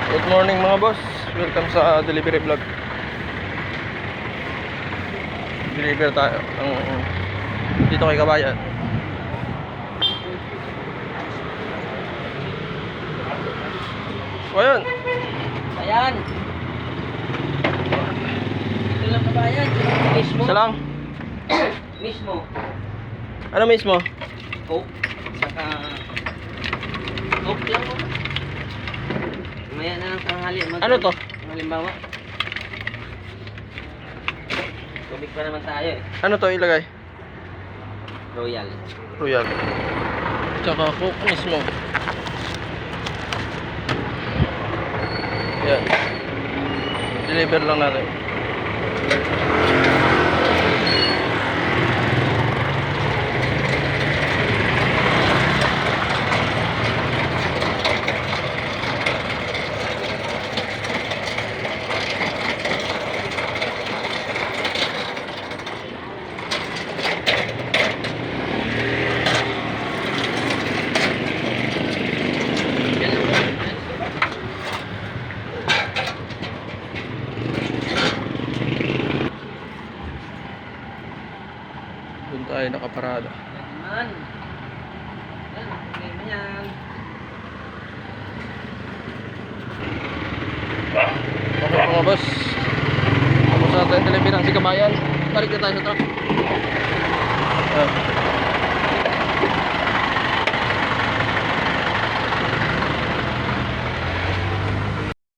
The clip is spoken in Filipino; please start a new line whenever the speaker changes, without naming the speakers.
Good morning mga boss. Welcome sa delivery vlog. Deliver tayo dito kay Kabayan. O yun.
Ayan. Ito lang Kabayan. Mismo.
Isa lang.
Mismo.
Ano mismo?
Coke. Saka Coke lang mo. Maya na lang tanghali.
Ano to?
Halimbawa. Tubig pa naman tayo eh.
Ano to ilagay?
Royal.
Royal. Tsaka Coke mismo. Yan. Deliver lang natin. Doon tayo nakaparada.
Yan. Yan. Problema yan.
Okay mga boss. Tapos natin telepinan si Kabayan. Balik na tayo sa truck.